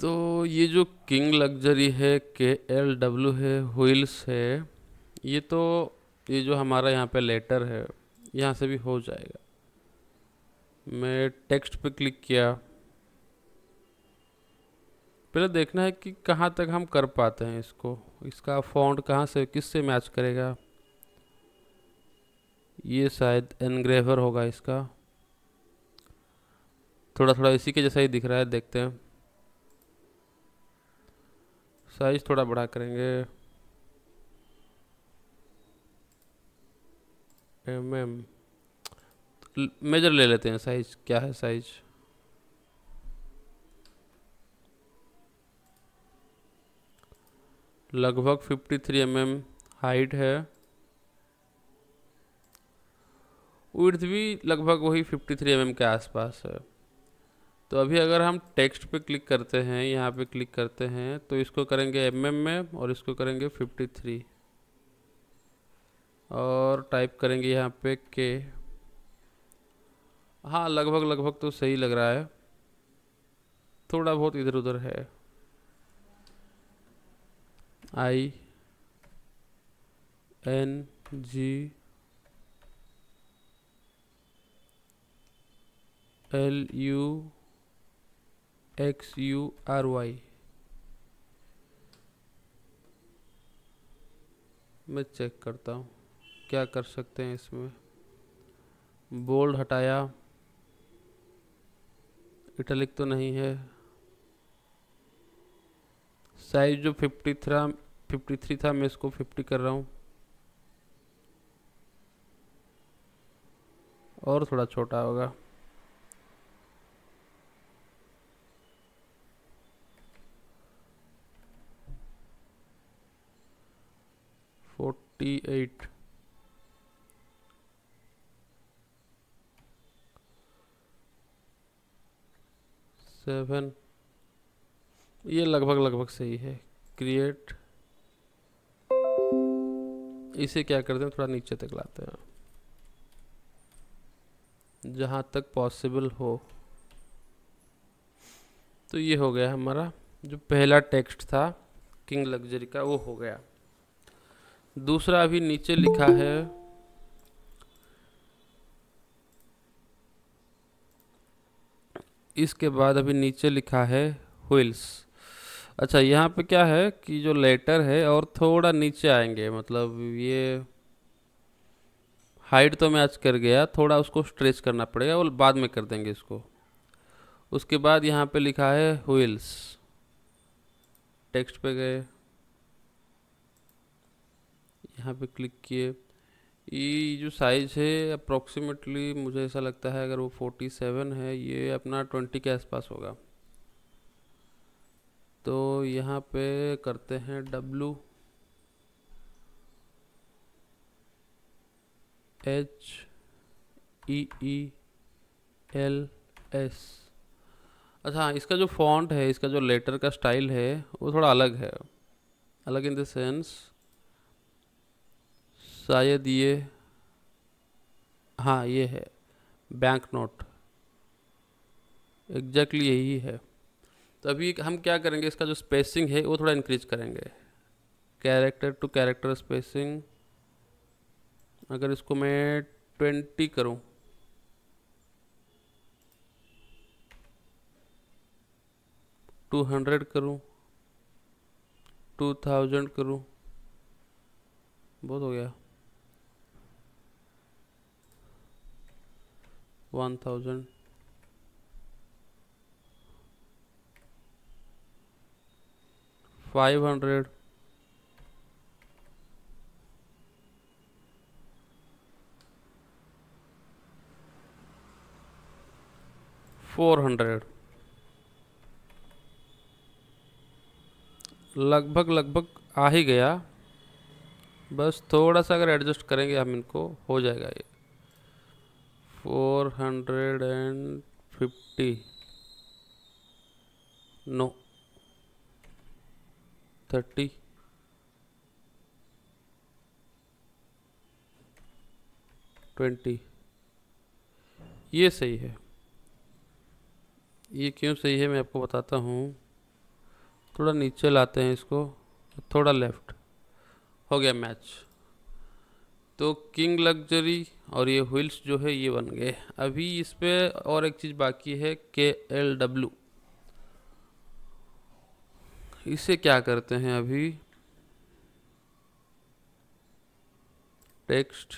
तो ये जो किंग लग्जरी है, KLW है, व्हील्स है, ये तो ये जो हमारा यहाँ पे लेटर है, यहाँ से भी हो जाएगा। मैं टेक्स्ट पे क्लिक किया। पहले देखना है कि कहाँ तक हम कर पाते हैं इसको, इसका फॉन्ट कहाँ से किस से मैच करेगा। ये शायद एनग्रेवर होगा इसका। थोड़ा थोड़ा इसी के जैसा ही दिख रहा है, देखते हैं। साइज थोड़ा बड़ा करेंगे। mm मेजर ले लेते हैं। साइज क्या है? साइज लगभग 53 हाइट है। विड्थ भी लगभग वही 53 के आसपास है। तो अभी अगर हम टेक्स्ट पे क्लिक करते हैं, यहाँ पे क्लिक करते हैं, तो इसको करेंगे में और इसको करेंगे 53 और टाइप करेंगे यहाँ पे के। हाँ, लगभग लगभग तो सही लग रहा है, थोड़ा बहुत इधर उधर है। INGLUXURY। मैं चेक करता हूँ क्या कर सकते हैं इसमें। बोल्ड हटाया, इटैलिक तो नहीं है। साइज जो 53 था, मैं इसको 50 कर रहा हूँ और थोड़ा छोटा होगा। Forty eight. सेवन। ये लगभग लगभग सही है। क्रिएट। इसे क्या करते हैं, थोड़ा नीचे तक लाते हैं जहाँ तक पॉसिबल हो। तो ये हो गया हमारा जो पहला टेक्स्ट था किंग लग्जरी का, वो हो गया। दूसरा अभी नीचे लिखा है इसके बाद अभी नीचे लिखा है व्हील्स। अच्छा, यहाँ पे क्या है कि जो लेटर है और थोड़ा नीचे आएंगे, मतलब ये हाइट तो मैच कर गया, थोड़ा उसको स्ट्रेच करना पड़ेगा, वो बाद में कर देंगे इसको। उसके बाद यहाँ पे लिखा है व्हील्स। टेक्स्ट पे गए, यहाँ पे क्लिक किए। ये जो साइज है अप्रोक्सीमेटली मुझे ऐसा लगता है, अगर वो 47 है, ये अपना 20 के आसपास होगा। तो यहाँ पे करते हैं WHEELS। अच्छा हाँ, इसका जो फॉन्ट है, इसका जो लेटर का स्टाइल है, वो थोड़ा अलग है। अलग इन द सेंस, शायद ये, हाँ ये है बैंक नोट, एग्जैक्टली यही है। तो अभी हम क्या करेंगे, इसका जो स्पेसिंग है वो थोड़ा इंक्रीज करेंगे। कैरेक्टर टू कैरेक्टर स्पेसिंग, अगर इसको मैं 20 करूँ, 200 करूँ, 2000 करूँ, बहुत हो गया, 1000, 500, 400। लगभग लगभग आ ही गया, बस थोड़ा सा अगर एडजस्ट करेंगे हम इनको, हो जाएगा ये। 450, नो, 30, 20। ये सही है। ये क्यों सही है मैं आपको बताता हूँ। थोड़ा नीचे लाते हैं इसको, थोड़ा लेफ्ट, हो गया मैच। तो किंग लग्जरी और ये व्हील्स जो है ये बन गए। अभी इस पे और एक चीज़ बाकी है, KLW। इसे क्या करते हैं अभी, टेक्स्ट,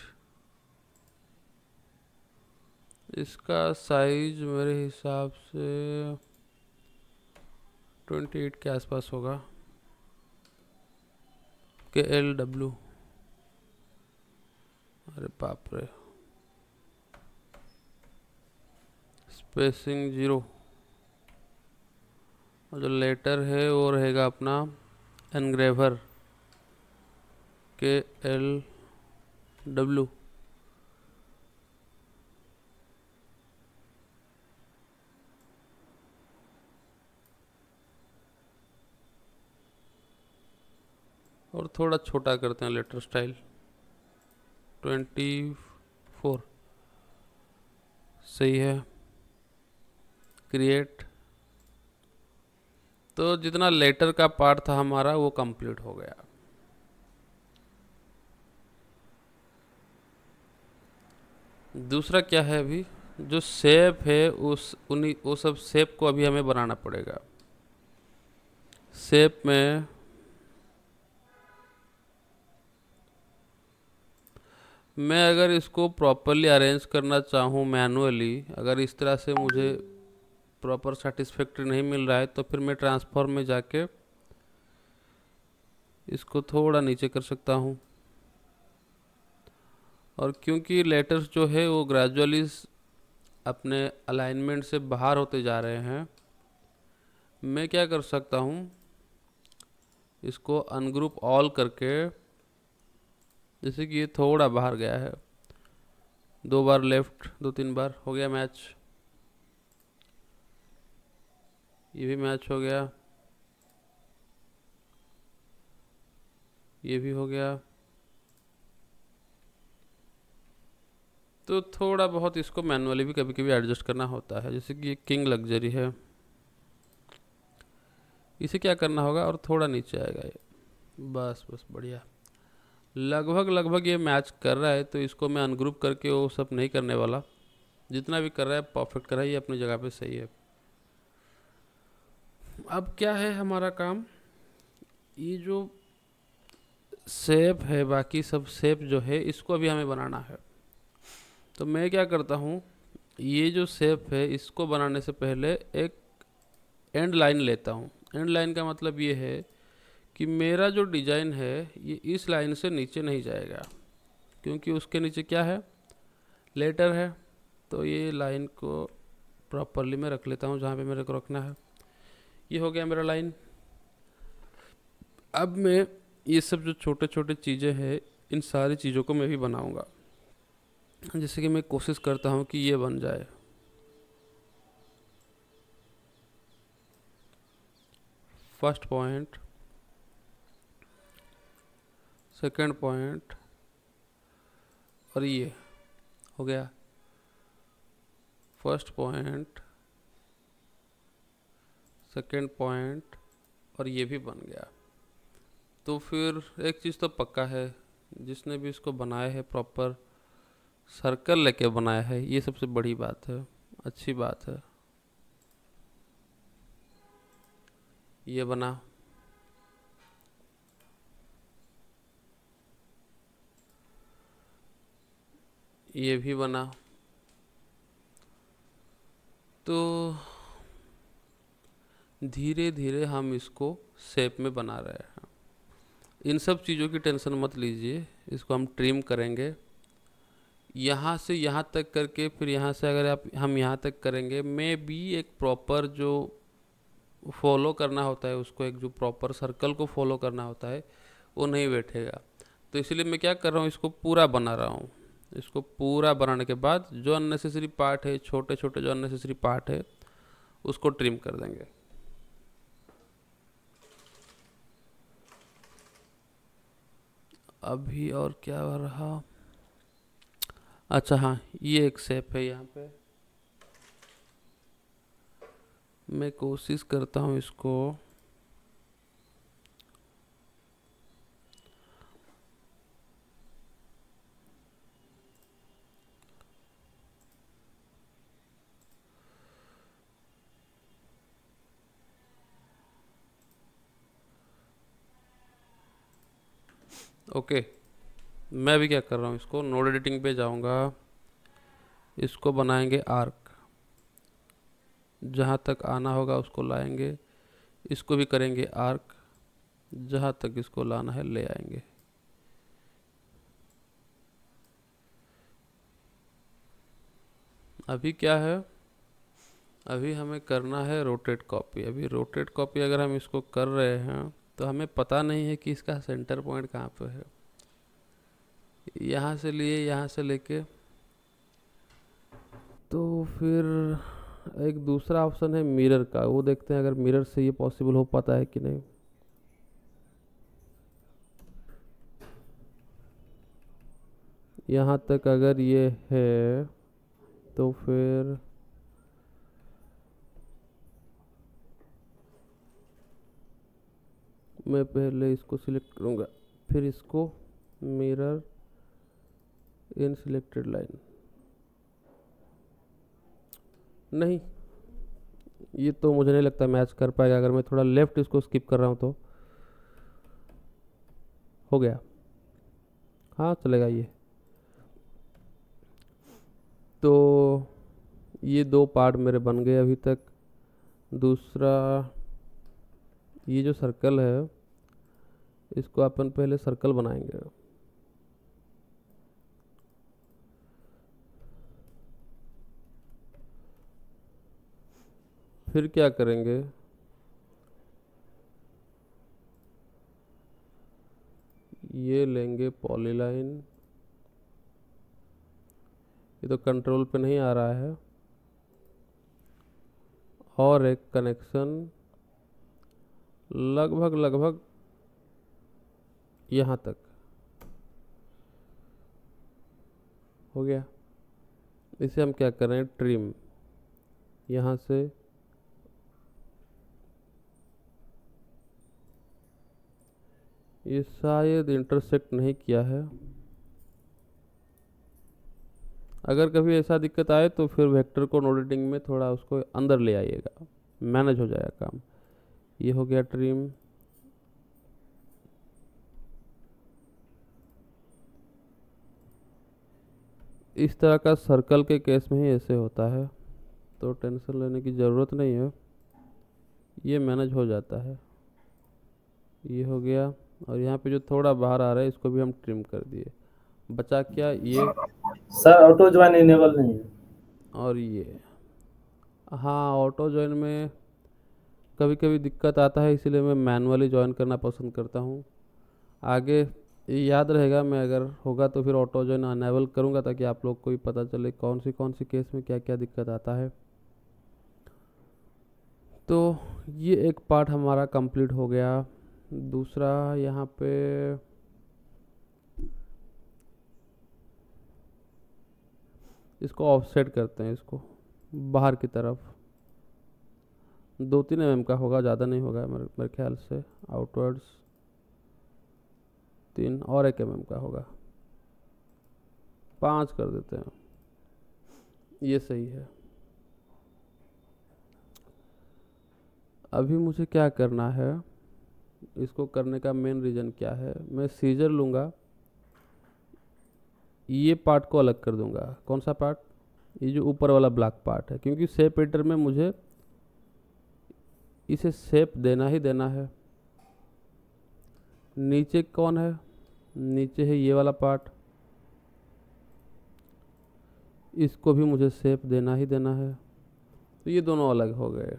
इसका साइज मेरे हिसाब से 28 के आसपास होगा। KLW, अरे बाप रे, स्पेसिंग 0। और जो लेटर है वो रहेगा अपना एनग्रेवर, KLW। और थोड़ा छोटा करते हैं लेटर स्टाइल, 24, सही है। क्रिएट। तो जितना लेटर का पार्ट था हमारा वो कंप्लीट हो गया। दूसरा क्या है, अभी जो शेप है उस उन्हीं वो सब शेप को अभी हमें बनाना पड़ेगा। शेप में मैं अगर इसको प्रॉपरली अरेंज करना चाहूँ मैनुअली, अगर इस तरह से मुझे प्रॉपर सेटिस्फैक्ट्री नहीं मिल रहा है, तो फिर मैं ट्रांसफॉर्म में जाके इसको थोड़ा नीचे कर सकता हूँ। और क्योंकि लेटर्स जो है वो ग्रेजुअली अपने अलाइनमेंट से बाहर होते जा रहे हैं, मैं क्या कर सकता हूँ, इसको अनग्रुप ऑल करके, जैसे कि ये थोड़ा बाहर गया है, 2 बार लेफ्ट, 2-3 बार, हो गया मैच। ये भी मैच हो गया, ये भी हो गया। तो थोड़ा बहुत इसको मैनुअली भी कभी कभी एडजस्ट करना होता है। जैसे कि ये किंग लग्जरी है, इसे क्या करना होगा, और थोड़ा नीचे आएगा ये, बस बस, बढ़िया। लगभग लगभग ये मैच कर रहा है, तो इसको मैं अनग्रुप करके वो सब नहीं करने वाला। जितना भी कर रहा है परफेक्ट कर रहा है, ये अपनी जगह पे सही है। अब क्या है हमारा काम, ये जो शेप है, बाकी सब शेप जो है इसको अभी हमें बनाना है। तो मैं क्या करता हूँ, ये जो शेप है इसको बनाने से पहले एक एंड लाइन लेता हूँ। एंड लाइन का मतलब ये है कि मेरा जो डिज़ाइन है ये इस लाइन से नीचे नहीं जाएगा, क्योंकि उसके नीचे क्या है, लेटर है। तो ये लाइन को प्रॉपरली मैं रख लेता हूँ जहाँ पे मेरे को रखना है। ये हो गया मेरा लाइन। अब मैं ये सब जो छोटे छोटे चीज़ें हैं, इन सारी चीज़ों को मैं भी बनाऊँगा। जैसे कि मैं कोशिश करता हूँ कि ये बन जाए। फर्स्ट पॉइंट, सेकंड पॉइंट, और ये हो गया फर्स्ट पॉइंट, सेकंड पॉइंट, और ये भी बन गया। तो फिर एक चीज़ तो पक्का है, जिसने भी इसको बनाया है प्रॉपर सर्कल लेके बनाया है, ये सबसे बड़ी बात है, अच्छी बात है। ये बना, ये भी बना। तो धीरे धीरे हम इसको शेप में बना रहे हैं। इन सब चीज़ों की टेंशन मत लीजिए, इसको हम ट्रिम करेंगे यहाँ से यहाँ तक करके, फिर यहाँ से अगर आप हम यहाँ तक करेंगे, मैं भी एक प्रॉपर जो फॉलो करना होता है उसको, एक जो प्रॉपर सर्कल को फॉलो करना होता है वो नहीं बैठेगा। तो इसलिए मैं क्या कर रहा हूँ, इसको पूरा बना रहा हूँ। इसको पूरा बनाने के बाद जो अननेसेसरी पार्ट है, छोटे छोटे जो अननेसेसरी पार्ट है, उसको ट्रिम कर देंगे। अभी और क्या रहा, अच्छा हाँ, ये एक शेप है यहाँ पे। मैं कोशिश करता हूँ इसको ओके, मैं अभी क्या कर रहा हूँ, इसको नोड एडिटिंग पे जाऊँगा, इसको बनाएंगे आर्क, जहाँ तक आना होगा उसको लाएंगे, इसको भी करेंगे आर्क, जहाँ तक इसको लाना है ले आएंगे। अभी क्या है, अभी हमें करना है रोटेट कॉपी। अभी रोटेट कॉपी अगर हम इसको कर रहे हैं तो हमें पता नहीं है कि इसका सेंटर पॉइंट कहाँ पे है। यहाँ से लिए, यहाँ से लेके, तो फिर एक दूसरा ऑप्शन है मिरर का, वो देखते हैं अगर मिरर से ये पॉसिबल हो पाता है कि नहीं। यहाँ तक अगर ये है तो फिर मैं पहले इसको सिलेक्ट करूँगा, फिर इसको मिरर इन सिलेक्टेड लाइन। नहीं, ये तो मुझे नहीं लगता मैच कर पाएगा। अगर मैं थोड़ा लेफ्ट इसको स्किप कर रहा हूँ तो हो गया। हाँ चलेगा ये। तो ये दो पार्ट मेरे बन गए अभी तक। दूसरा, ये जो सर्कल है इसको अपन पहले सर्कल बनाएंगे। फिर क्या करेंगे, ये लेंगे पॉलीलाइन, ये तो कंट्रोल पे नहीं आ रहा है, और एक कनेक्शन लगभग लगभग यहाँ तक हो गया। इसे हम क्या करें, ट्रिम, यहाँ से ये शायद इंटरसेक्ट नहीं किया है। अगर कभी ऐसा दिक्कत आए तो फिर वेक्टर को नोड एडिटिंग में थोड़ा उसको अंदर ले आइएगा, मैनेज हो जाएगा काम। ये हो गया ट्रिम। इस तरह का सर्कल के केस में ही ऐसे होता है, तो टेंशन लेने की ज़रूरत नहीं है, ये मैनेज हो जाता है। ये हो गया, और यहाँ पे जो थोड़ा बाहर आ रहा है इसको भी हम ट्रिम कर दिए। बचा क्या, ये सर ऑटो ज्वाइन इनेबल नहीं है। और ये। हाँ, ऑटो जॉइन में कभी कभी दिक्कत आता है, इसीलिए मैं मैनुअली ज्वाइन करना पसंद करता हूँ। आगे ये याद रहेगा, मैं अगर होगा तो फिर ऑटो जॉइन अनेबल करूँगा, ताकि आप लोग को भी पता चले कौन सी केस में क्या क्या दिक्कत आता है। तो ये एक पार्ट हमारा कंप्लीट हो गया। दूसरा, यहाँ पे इसको ऑफसेट करते हैं, इसको बाहर की तरफ 2-3 mm का होगा, ज़्यादा नहीं होगा मेरे ख्याल से। आउटवर्ड्स 3 और 1 mm का होगा, 5 कर देते हैं, ये सही है। अभी मुझे क्या करना है, इसको करने का मेन रीज़न क्या है, मैं सीजर लूँगा, ये पार्ट को अलग कर दूंगा। कौन सा पार्ट, ये जो ऊपर वाला ब्लैक पार्ट है, क्योंकि शेप एडिटर में मुझे इसे शेप देना ही देना है। नीचे कौन है, नीचे है ये वाला पार्ट, इसको भी मुझे शेप देना ही देना है। तो ये दोनों अलग हो गए,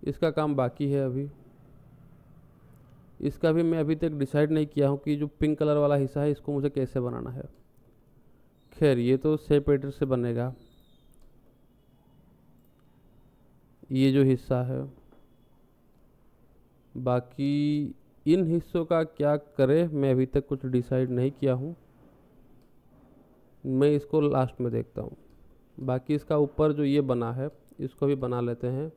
इसका काम बाकी है अभी। इसका भी मैं अभी तक डिसाइड नहीं किया हूँ कि जो पिंक कलर वाला हिस्सा है इसको मुझे कैसे बनाना है। खैर ये तो शेप एडिटर से बनेगा। ये जो हिस्सा है, बाकी इन हिस्सों का क्या करें मैं अभी तक कुछ डिसाइड नहीं किया हूँ, मैं इसको लास्ट में देखता हूँ। बाकी इसका ऊपर जो ये बना है इसको भी बना लेते हैं।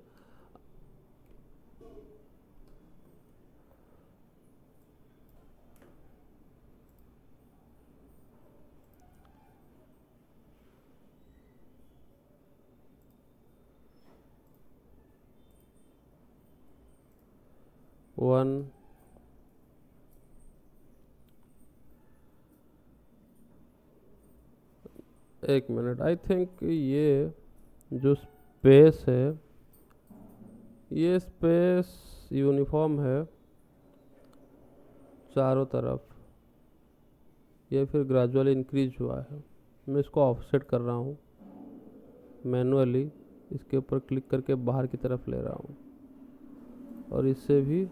वन, एक मिनट, आई थिंक ये जो स्पेस है, ये स्पेस यूनिफॉर्म है चारों तरफ, ये फिर ग्रेजुअली इंक्रीज हुआ है। मैं इसको ऑफसेट कर रहा हूँ मैनुअली, इसके ऊपर क्लिक करके बाहर की तरफ ले रहा हूँ, और इससे भी,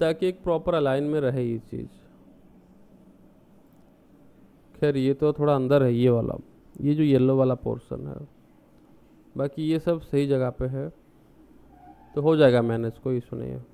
ताकि एक प्रॉपर अलाइन में रहे ये चीज़। खैर ये तो थोड़ा अंदर है ये वाला, ये जो येलो वाला पोर्शन है, बाकी ये सब सही जगह पे है, तो हो जाएगा मैनेज, कोई इशू नहीं है।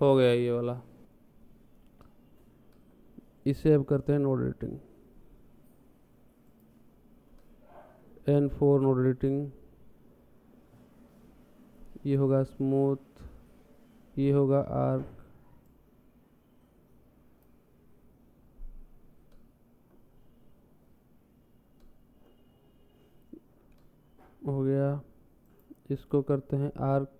हो गया ये वाला। इसे अब करते हैं node editing, N4 node editing. ये होगा स्मूथ, ये होगा आर्क, हो गया। इसको करते हैं आर्क,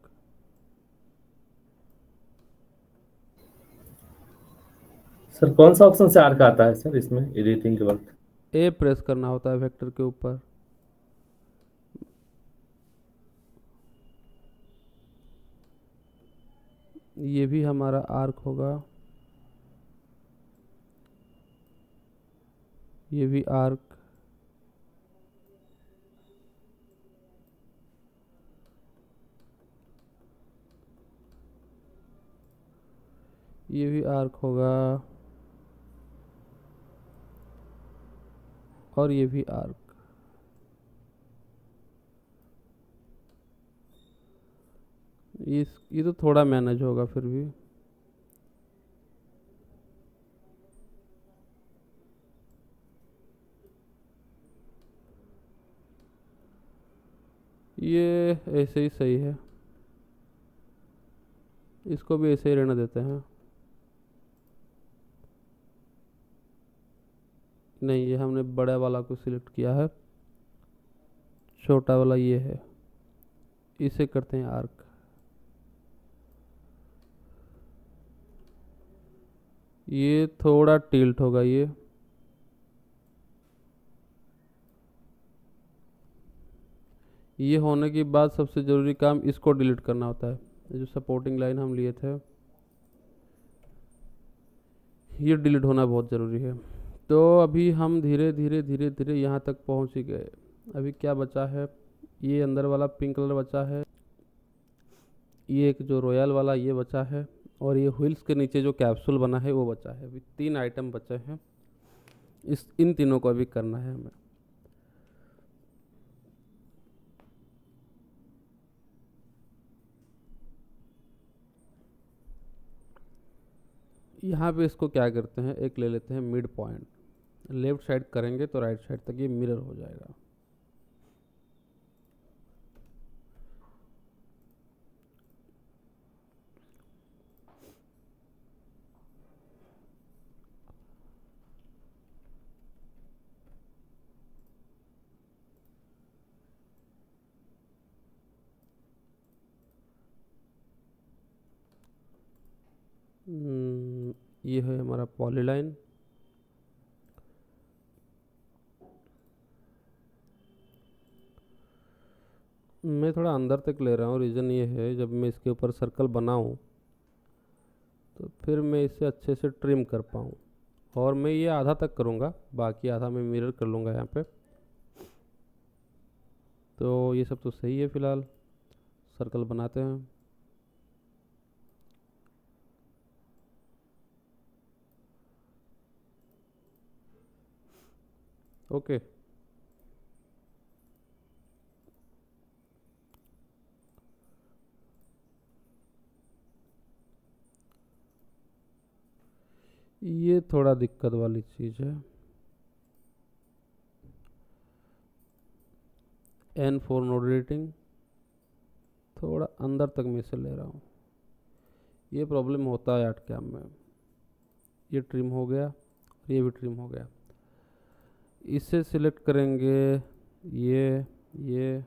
सर कौन सा ऑप्शन से आर्क आता है सर इसमें एडिटिंग के वक्त? ए प्रेस करना होता है वेक्टर के ऊपर। ये भी हमारा आर्क होगा, ये भी आर्क, ये भी आर्क होगा, और ये भी आर्क। ये तो थोड़ा मैनेज होगा फिर भी। ये ऐसे ही सही है, इसको भी ऐसे ही रहने देते हैं। नहीं, ये हमने बड़ा वाला को सिलेक्ट किया है, छोटा वाला ये है, इसे करते हैं आर्क। ये थोड़ा टिल्ट होगा ये होने के बाद सबसे ज़रूरी काम इसको डिलीट करना होता है। ये जो सपोर्टिंग लाइन हम लिए थे, ये डिलीट होना बहुत ज़रूरी है। तो अभी हम धीरे धीरे धीरे धीरे यहाँ तक पहुँच ही गए। अभी क्या बचा है, ये अंदर वाला पिंक कलर बचा है, ये एक जो रॉयल वाला ये बचा है, और ये व्हील्स के नीचे जो कैप्सूल बना है वो बचा है। अभी 3 आइटम बचे हैं, इन तीनों को अभी करना है हमें। यहाँ पे इसको क्या करते हैं, एक ले लेते हैं मिड पॉइंट, लेफ्ट साइड करेंगे तो राइट साइड तक ये मिरर हो जाएगा। ये है हमारा पॉलीलाइन। मैं थोड़ा अंदर तक ले रहा हूँ, रीज़न ये है जब मैं इसके ऊपर सर्कल बनाऊँ तो फिर फिर मैं इसे अच्छे से ट्रिम कर पाऊँ। और मैं ये आधा तक करूँगा, बाकी आधा मैं मिरर कर लूँगा यहाँ पे। तो ये सब तो सही है। फ़िलहाल सर्कल बनाते हैं। ओके, ये थोड़ा दिक्कत वाली चीज़ है। N4 नोड रेटिंग थोड़ा अंदर तक मैं इसे ले रहा हूँ। ये प्रॉब्लम होता है आर्टकैम में। ये ट्रिम हो गया और ये भी ट्रिम हो गया। इसे सिलेक्ट करेंगे, ये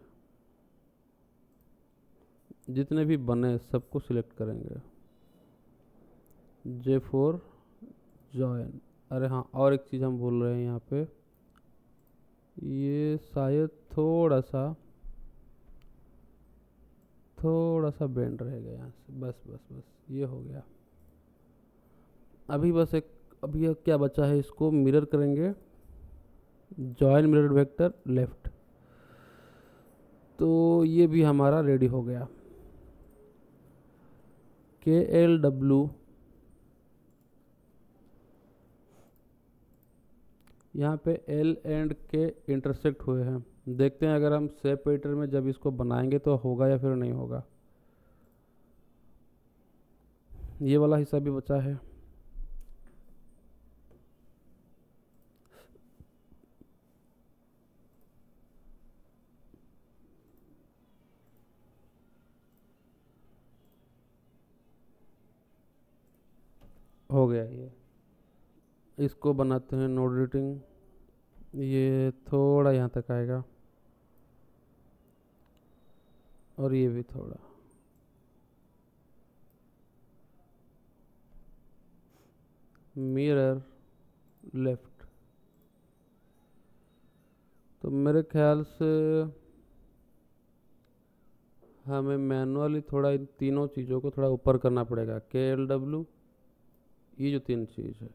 जितने भी बने सबको सिलेक्ट करेंगे। J4 join. अरे हाँ, और एक चीज़ हम भूल रहे हैं यहाँ पे, ये शायद थोड़ा सा बेंड रहेगा यहाँ से। बस बस बस, ये हो गया। अभी ये क्या बचा है, इसको मिरर करेंगे। Join mirror vector left. तो ये भी हमारा रेडी हो गया। KLW, यहाँ पे L एंड K इंटरसेक्ट हुए हैं। देखते हैं अगर हम सेपरेटर में जब इसको बनाएंगे तो होगा या फिर नहीं होगा। ये वाला हिस्सा भी बचा है। हो गया ये। इसको बनाते हैं नोड रेटिंग। ये थोड़ा यहाँ तक आएगा और ये भी थोड़ा। Mirror left. तो मेरे ख्याल से हमें मैनुअली थोड़ा इन तीनों चीज़ों को थोड़ा ऊपर करना पड़ेगा। KLW, ये जो तीन चीज़ है,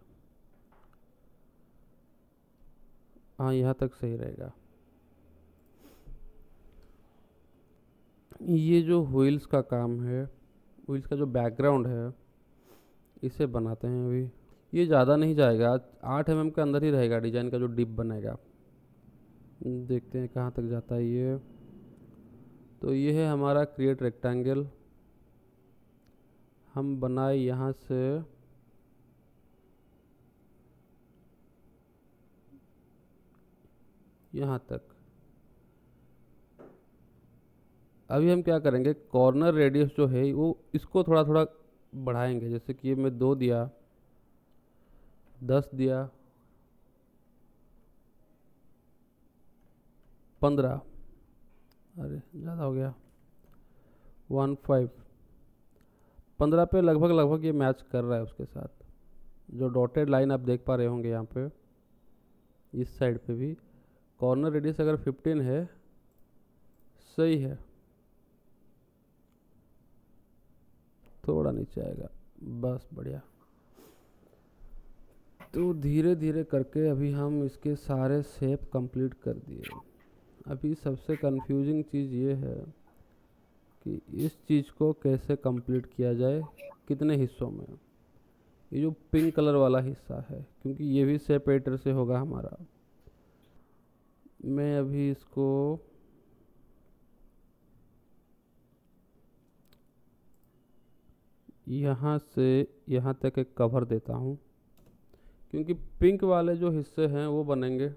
हाँ यहाँ तक सही रहेगा। ये जो व्हील्स का काम है, व्हील्स का जो बैकग्राउंड है, इसे बनाते हैं अभी। ये ज़्यादा नहीं जाएगा, 8 mm के अंदर ही रहेगा डिज़ाइन का जो डिप बनेगा। देखते हैं कहाँ तक जाता है ये। तो ये है हमारा क्रिएट रेक्टेंगल। हम बनाए यहाँ से यहाँ तक। अभी हम क्या करेंगे, कॉर्नर रेडियस जो है वो इसको थोड़ा थोड़ा बढ़ाएंगे। जैसे कि ये मैं 2 दिया, 10 दिया, 15, अरे ज़्यादा हो गया, 15। 15 पे लगभग लगभग ये मैच कर रहा है उसके साथ। जो डॉटेड लाइन आप देख पा रहे होंगे यहाँ पे, इस साइड पे भी कॉर्नर रेडियस अगर 15 है, सही है। थोड़ा नीचे आएगा, बस बढ़िया। तो धीरे धीरे करके अभी हम इसके सारे शेप कंप्लीट कर दिए। अभी सबसे कंफ्यूजिंग चीज़ ये है कि इस चीज़ को कैसे कंप्लीट किया जाए, कितने हिस्सों में। ये जो पिंक कलर वाला हिस्सा है, क्योंकि ये भी सेपरेटर से होगा हमारा। मैं अभी इसको यहाँ से यहाँ तक एक कवर देता हूँ, क्योंकि पिंक वाले जो हिस्से हैं वो बनेंगे।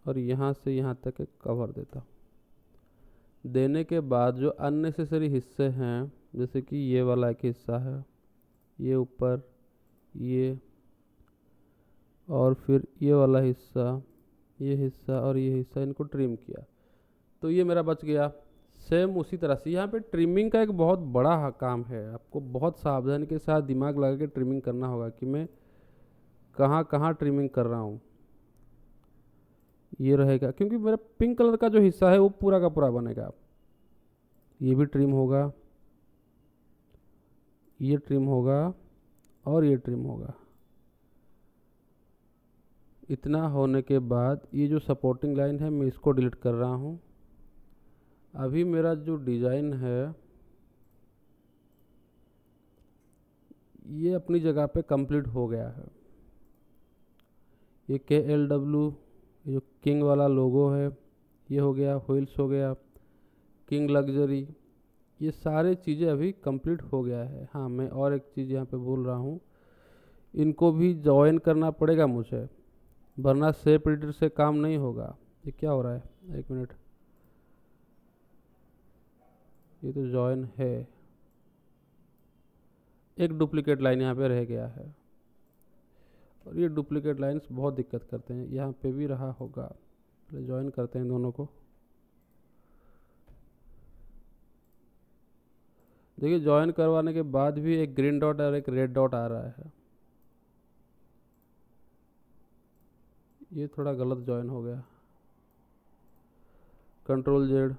और यहाँ से यहाँ तक एक कवर देता हूँ। देने के बाद जो अननेसेसरी हिस्से हैं, जैसे कि ये वाला एक हिस्सा है, ये ऊपर, ये, और फिर ये वाला हिस्सा, ये हिस्सा और ये हिस्सा, इनको ट्रिम किया तो ये मेरा बच गया। सेम उसी तरह से यहाँ पे ट्रिमिंग का एक बहुत बड़ा काम है। आपको बहुत सावधानी के साथ दिमाग लगा के ट्रिमिंग करना होगा कि मैं कहाँ कहाँ ट्रिमिंग कर रहा हूँ। ये रहेगा, क्योंकि मेरा पिंक कलर का जो हिस्सा है वो पूरा का पूरा बनेगा। ये भी ट्रिम होगा। ये ट्रिम होगा और ये ट्रिम होगा। इतना होने के बाद ये जो सपोर्टिंग लाइन है मैं इसको डिलीट कर रहा हूँ। अभी मेरा जो डिज़ाइन है ये अपनी जगह पे कंप्लीट हो गया है। ये KLW, ये जो किंग वाला लोगो है ये हो गया, व्हील्स हो गया, किंग लग्जरी, ये सारे चीज़ें अभी कंप्लीट हो गया है। हाँ, मैं और एक चीज़ यहाँ पे भूल रहा हूँ, इनको भी जॉइन करना पड़ेगा मुझे, वरना शेप एडिटर से काम नहीं होगा। ये क्या हो रहा है, एक मिनट, ये तो जॉइन है, एक डुप्लीकेट लाइन यहाँ पे रह गया है और ये डुप्लीकेट लाइंस बहुत दिक्कत करते हैं। यहाँ पे भी रहा होगा, पहले जॉइन करते हैं दोनों को। देखिए जॉइन करवाने के बाद भी एक ग्रीन डॉट और एक रेड डॉट आ रहा है, ये थोड़ा गलत जॉइन हो गया। Control Z,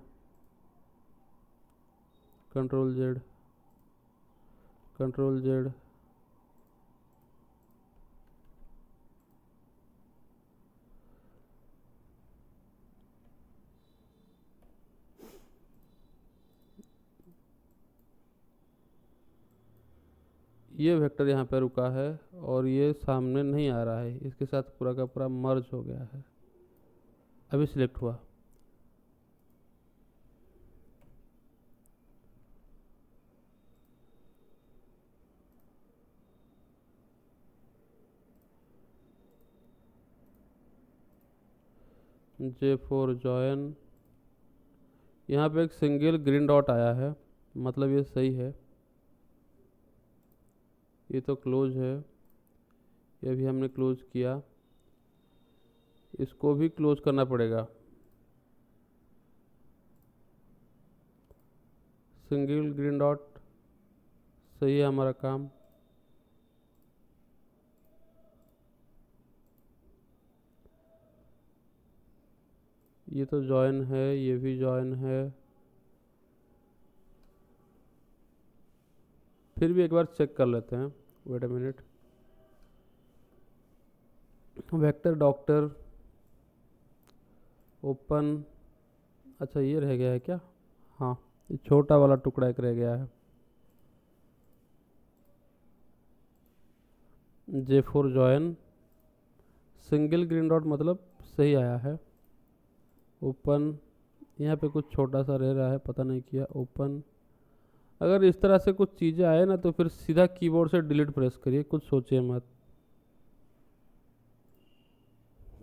control Z, control Z, ये वेक्टर यहाँ पे रुका है और ये सामने नहीं आ रहा है, इसके साथ पूरा का पूरा मर्ज हो गया है। अभी सिलेक्ट हुआ, J4 जॉइन, यहाँ पे एक सिंगल ग्रीन डॉट आया है, मतलब ये सही है। ये तो क्लोज है, ये भी हमने क्लोज किया, इसको भी क्लोज करना पड़ेगा। सिंगल ग्रीन डॉट, सही है हमारा काम। ये तो जॉइन है, ये भी जॉइन है, फिर भी एक बार चेक कर लेते हैं। Wait a minute, vector doctor open, अच्छा ये रह गया है क्या, हाँ ये छोटा वाला टुकड़ा एक रह गया है। J4 join, single green dot मतलब सही आया है। ओपन, यहाँ पे कुछ छोटा सा रह रहा है, पता नहीं किया। ओपन, अगर इस तरह से कुछ चीज़ें आए ना तो फिर सीधा कीबोर्ड से डिलीट प्रेस करिए, कुछ सोचिए मत।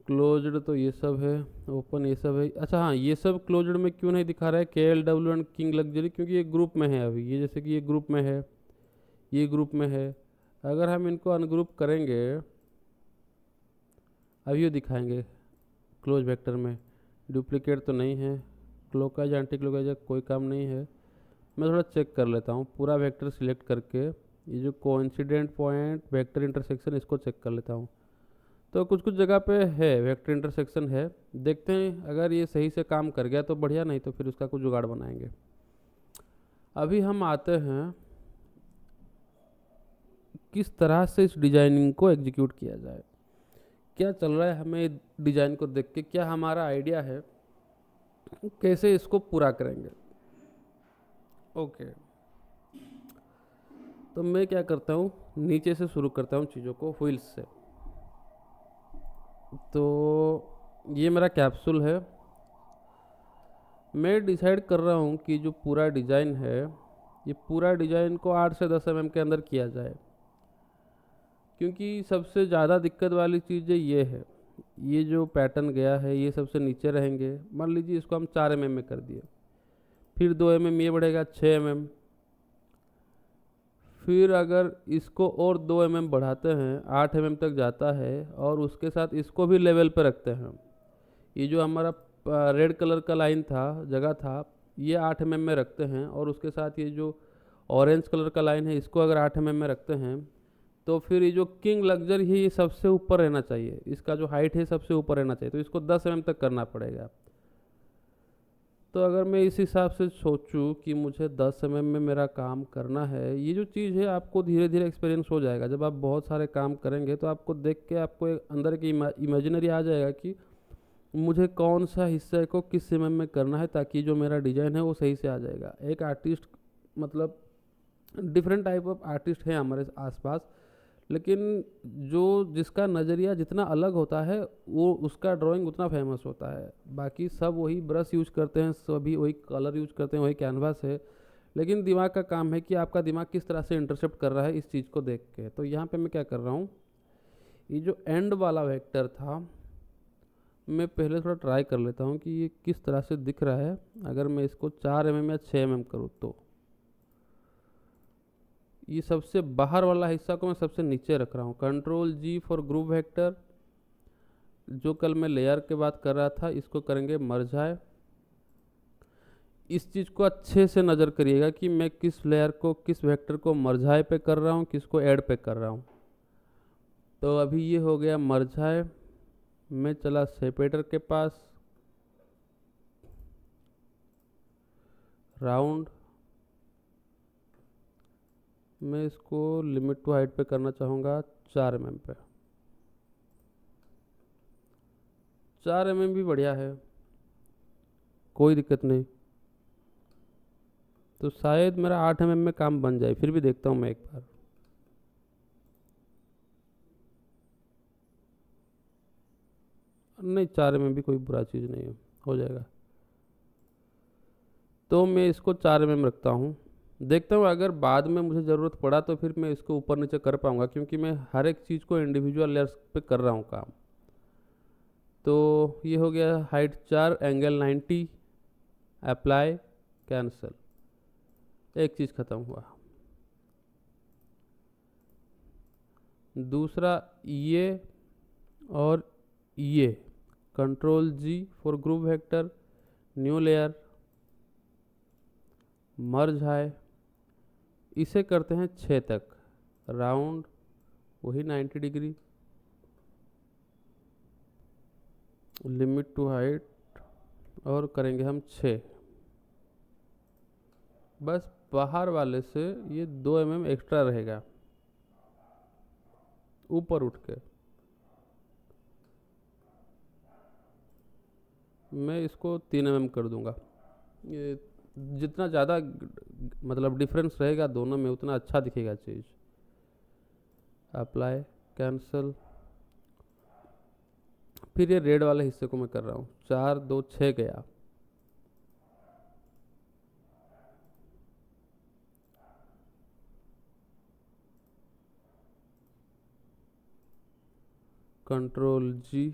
क्लोज्ड तो ये सब है, ओपन ये सब है। अच्छा हाँ, ये सब क्लोज्ड में क्यों नहीं दिखा रहा है KLW एंड किंग लग्जरी, क्योंकि ये ग्रुप में है अभी। ये जैसे कि ये ग्रुप में है, ये ग्रुप में है, अगर हम इनको अनग्रुप करेंगे अभी ये दिखाएंगे क्लोज वेक्टर में। डुप्लीकेट तो नहीं है, क्लोकाइज एंटी क्लोकाइज कोई काम नहीं है। मैं थोड़ा चेक कर लेता हूँ, पूरा वेक्टर सिलेक्ट करके ये जो कोइंसिडेंट पॉइंट वेक्टर इंटरसेक्शन इसको चेक कर लेता हूँ। तो कुछ कुछ जगह पे है वेक्टर इंटरसेक्शन है, देखते हैं अगर ये सही से काम कर गया तो बढ़िया, नहीं तो फिर उसका कुछ जुगाड़ बनाएंगे। अभी हम आते हैं किस तरह से इस डिजाइनिंग को एग्जीक्यूट किया जाए, क्या चल रहा है हमें डिजाइन को देख के, क्या हमारा आइडिया है कैसे इसको पूरा करेंगे। ओके, तो मैं क्या करता हूँ, नीचे से शुरू करता हूँ चीज़ों को, व्हील्स से। तो ये मेरा कैप्सूल है, मैं डिसाइड कर रहा हूँ कि जो पूरा डिज़ाइन है ये पूरा डिज़ाइन को 8 से 10 mm के अंदर किया जाए, क्योंकि सबसे ज़्यादा दिक्कत वाली चीज़ ये है, ये जो पैटर्न गया है ये सबसे नीचे रहेंगे। मान लीजिए इसको हम 4 mm में कर दिए, फिर 2 mm ये बढ़ेगा 6 mm, फिर अगर इसको और 2 mm बढ़ाते हैं 8 mm तक जाता है, और उसके साथ इसको भी लेवल पर रखते हैं। ये जो हमारा रेड कलर का लाइन था, जगह था, ये 8 mm में रखते हैं, और उसके साथ ये जो ऑरेंज कलर का लाइन है इसको अगर 8 mm में रखते हैं, तो फिर ये जो किंग लग्जरी है ये सबसे ऊपर रहना चाहिए, इसका जो हाइट है सबसे ऊपर रहना चाहिए, तो इसको 10 mm तक करना पड़ेगा। तो अगर मैं इस हिसाब से सोचूं कि मुझे 10 में मेरा काम करना है, ये जो चीज़ है आपको धीरे धीरे एक्सपीरियंस हो जाएगा। जब आप बहुत सारे काम करेंगे तो आपको देख के आपको एक अंदर की इमेजिनरी आ जाएगा कि मुझे कौन सा हिस्से को किस समय में करना है, ताकि जो मेरा डिज़ाइन है वो सही से आ जाएगा। एक आर्टिस्ट मतलब डिफरेंट टाइप ऑफ आर्टिस्ट हैं हमारे आसपास, लेकिन जो जिसका नज़रिया जितना अलग होता है वो उसका ड्राइंग उतना फेमस होता है। बाकी सब वही ब्रश यूज करते हैं, सभी वही कलर यूज करते हैं, वही कैनवास है, लेकिन दिमाग का काम है कि आपका दिमाग किस तरह से इंटरसेप्ट कर रहा है इस चीज़ को देख के। तो यहाँ पे मैं क्या कर रहा हूँ, ये जो एंड वाला वेक्टर था, मैं पहले थोड़ा ट्राई कर लेता हूँ कि ये किस तरह से दिख रहा है। अगर मैं इसको 4 mm या 6 mm करूँ तो ये सबसे बाहर वाला हिस्सा को मैं सबसे नीचे रख रहा हूँ। Ctrl+G for group vector. जो कल मैं लेयर के बात कर रहा था, इसको करेंगे मर्जाए। इस चीज़ को अच्छे से नज़र करिएगा कि मैं किस लेयर को, किस वेक्टर को मर्जाए पे कर रहा हूँ, किसको ऐड पे कर रहा हूँ। तो अभी ये हो गया मर्जाए। मैं चला सेपरेटर के पास, राउंड। मैं इसको लिमिट टू हाइट पे करना चाहूँगा 4 mm पे। 4 mm भी बढ़िया है, कोई दिक्कत नहीं। तो शायद मेरा 8 mm में काम बन जाए, फिर भी देखता हूँ मैं एक बार। नहीं, 4 mm भी कोई बुरा चीज़ नहीं है, हो जाएगा। तो मैं इसको 4 mm रखता हूँ। देखता हूँ अगर बाद में मुझे ज़रूरत पड़ा तो फिर मैं इसको ऊपर नीचे कर पाऊँगा, क्योंकि मैं हर एक चीज़ को इंडिविजुअल लेयर्स पे कर रहा हूँ काम। तो ये हो गया हाइट 4, एंगल 90, अप्लाई, कैंसिल। एक चीज़ ख़त्म हुआ। दूसरा ये और ये, Ctrl+G for group vector, new layer, merge है। इसे करते हैं 6 तक, राउंड, वही 90 डिग्री, लिमिट टू हाइट, और करेंगे हम 6। बस बाहर वाले से ये 2 mm एक्स्ट्रा रहेगा ऊपर उठ के। मैं इसको 3 mm कर दूंगा। ये जितना ज़्यादा मतलब डिफरेंस रहेगा दोनों में, उतना अच्छा दिखेगा चीज़। Apply, cancel. फिर ये रेड वाले हिस्से को मैं कर रहा हूँ, 4 2 6 गया। Ctrl+G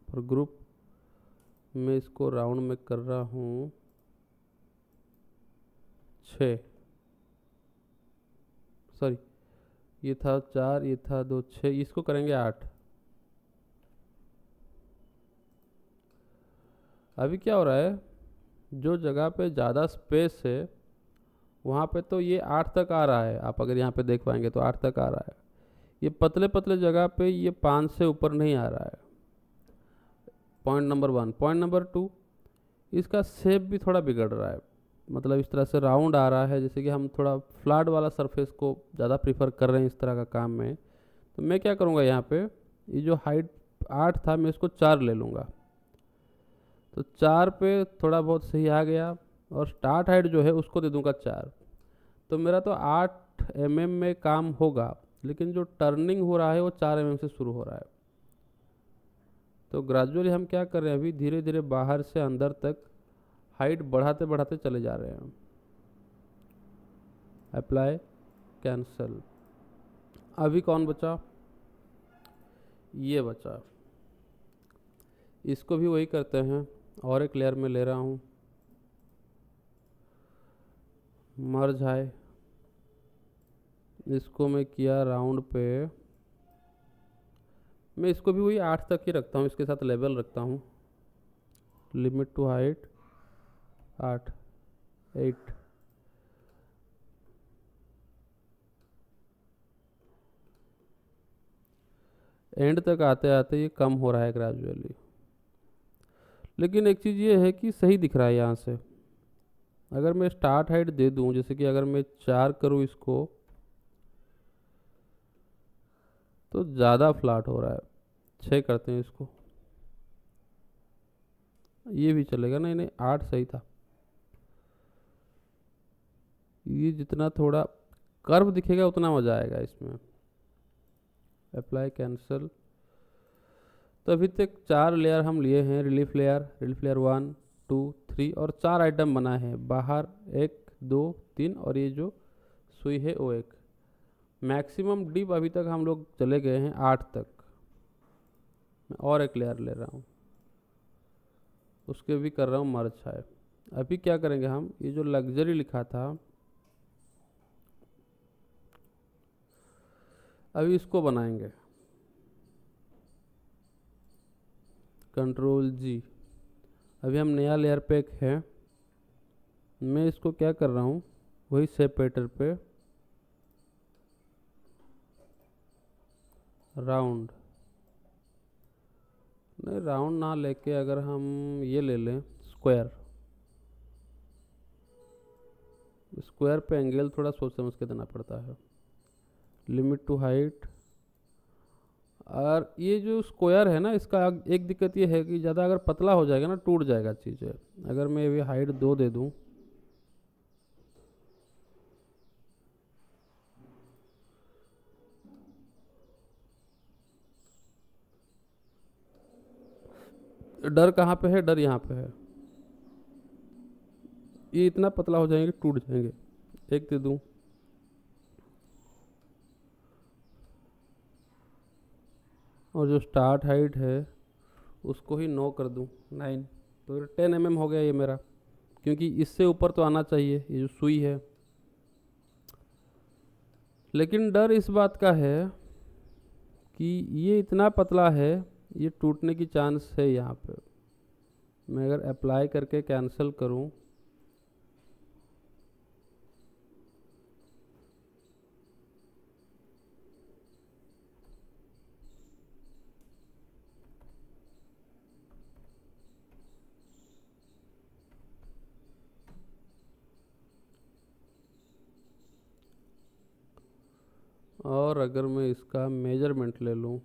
for group. मैं इसको राउंड में कर रहा हूँ 6, सॉरी ये था 4, ये था 2 6, इसको करेंगे 8। अभी क्या हो रहा है, जो जगह पे ज़्यादा स्पेस है वहाँ पे तो ये 8 तक आ रहा है। आप अगर यहाँ पे देख पाएंगे तो 8 तक आ रहा है। ये पतले पतले जगह पे ये 5 से ऊपर नहीं आ रहा है। Point number 1। पॉइंट नंबर 2, इसका शेप भी थोड़ा बिगड़ रहा है। मतलब इस तरह से राउंड आ रहा है, जैसे कि हम थोड़ा फ्लैट वाला सरफेस को ज़्यादा प्रीफर कर रहे हैं इस तरह का काम में। तो मैं क्या करूँगा, यहाँ पे ये जो हाइट 8 था मैं इसको 4 ले लूँगा। तो 4 पे थोड़ा बहुत सही आ गया, और स्टार्ट हाइट जो है उसको दे दूँगा 4। तो मेरा तो 8 mm में काम होगा, लेकिन जो टर्निंग हो रहा है वो 4 mm से शुरू हो रहा है। तो ग्रेजुअली हम क्या कर रहे हैं, अभी धीरे धीरे बाहर से अंदर तक हाइट बढ़ाते बढ़ाते चले जा रहे हैं। Apply, cancel. अभी कौन बचा, ये बचा। इसको भी वही करते हैं, और एक लेयर में ले रहा हूँ, मर्ज है। इसको मैं किया राउंड पे। मैं इसको भी वही 8 तक ही रखता हूँ, इसके साथ लेवल रखता हूँ, लिमिट टू हाइट 8 8। एंड तक आते आते ये कम हो रहा है ग्रेजुअली। लेकिन एक चीज़ ये है कि सही दिख रहा है यहाँ से। अगर मैं स्टार्ट हाइट दे दूँ, जैसे कि अगर मैं 4 करूँ इसको, तो ज़्यादा फ्लैट हो रहा है। 6 करते हैं इसको, ये भी चलेगा। नहीं नहीं, 8 सही था। ये जितना थोड़ा कर्व दिखेगा उतना मज़ा आएगा इसमें। Apply, cancel. तो अभी तक 4 लेयर हम लिए हैं। रिलीफ लेयर 1 2 3 और 4 आइटम बना है। बाहर 1 2 3 और ये जो सुई है वो एक। मैक्सिमम डीप अभी तक हम लोग चले गए हैं 8 तक। मैं और एक लेयर ले रहा हूँ, उसके भी कर रहा हूँ मर्ज है। अभी क्या करेंगे हम, ये जो लग्जरी लिखा था अभी इसको बनाएंगे। कंट्रोल जी। अभी हम नया लेयर पे एक है, मैं इसको क्या कर रहा हूँ, वही सेपरेटर पे राउंड, नहीं राउंड ना लेके अगर हम ये ले लें स्क्वायर। स्क्वायर पे एंगल थोड़ा सोच समझ के देना पड़ता है। Limit to height. और ये जो स्क्वायर है ना, इसका एक दिक्कत ये है कि ज़्यादा अगर पतला हो जाएगा ना टूट जाएगा चीज़ें। अगर मैं अभी हाइट 2 दे दूँ, डर कहाँ पे है, डर यहाँ पे है। ये इतना पतला हो जाएंगे टूट जाएंगे। 1 दे दूँ, और जो स्टार्ट हाइट है उसको ही 9 कर दूँ, 9। तो 10 mm हो गया ये मेरा, क्योंकि इससे ऊपर तो आना चाहिए ये जो सुई है। लेकिन डर इस बात का है कि ये इतना पतला है, ये टूटने की चांस है यहाँ पे। मैं अगर अप्लाई करके कैंसिल करूँ, और अगर मैं इसका मेजरमेंट ले लूँ,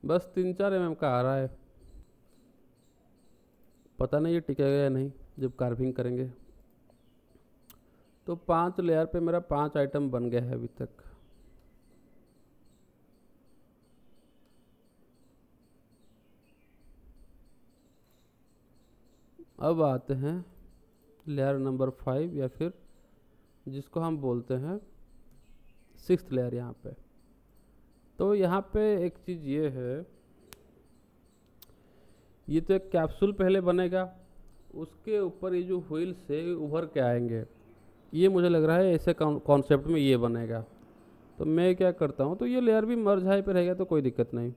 बस 3-4 mm का आ रहा है। पता नहीं ये टिकेगा या नहीं जब कार्विंग करेंगे। तो 5 लेयर पे मेरा 5 आइटम बन गया है अभी तक। अब आते हैं लेयर नंबर 5, या फिर जिसको हम बोलते हैं 6th लेयर यहाँ पे। तो यहाँ पे एक चीज़ ये है, ये तो एक कैप्सूल पहले बनेगा, उसके ऊपर ये जो व्हील्स है उभर के आएंगे। ये मुझे लग रहा है ऐसे कॉन्सेप्ट में ये बनेगा। तो मैं क्या करता हूँ, तो ये लेयर भी मर्ज हाई पे रहेगा तो कोई दिक्कत नहीं।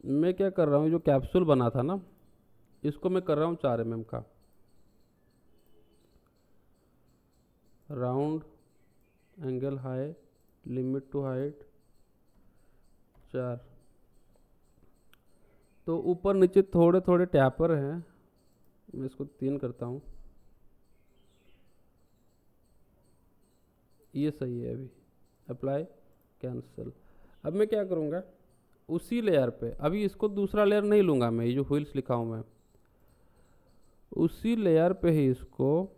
मैं क्या कर रहा हूँ, जो कैप्सूल बना था ना, इसको मैं कर रहा हूँ 4 mm का। Round, angle high, limit to height 4। तो ऊपर नीचे थोड़े थोड़े टैपर हैं, मैं इसको 3 करता हूँ। ये सही है। अभी अप्लाई, कैंसिल। अब मैं क्या करूँगा, उसी लेयर पे, अभी इसको दूसरा लेयर नहीं लूँगा मैं, ये जो व्हील्स लिखा हूँ मैं, उसी लेयर पे ही इसको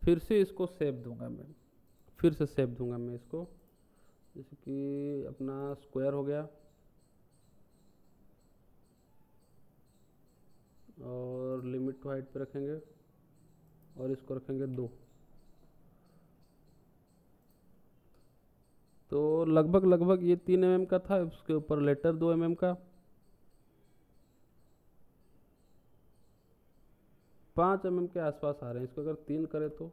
फिर से इसको शेप दूंगा मैं। फिर से शेप दूंगा मैं इसको, जैसे कि अपना स्क्वायर हो गया, और लिमिट टू हाइट पे रखेंगे, और इसको रखेंगे 2। तो लगभग लगभग ये 3 mm का था, उसके ऊपर लेटर 2 mm का। 5 mm के आसपास आ रहे हैं। इसको अगर 3 करें तो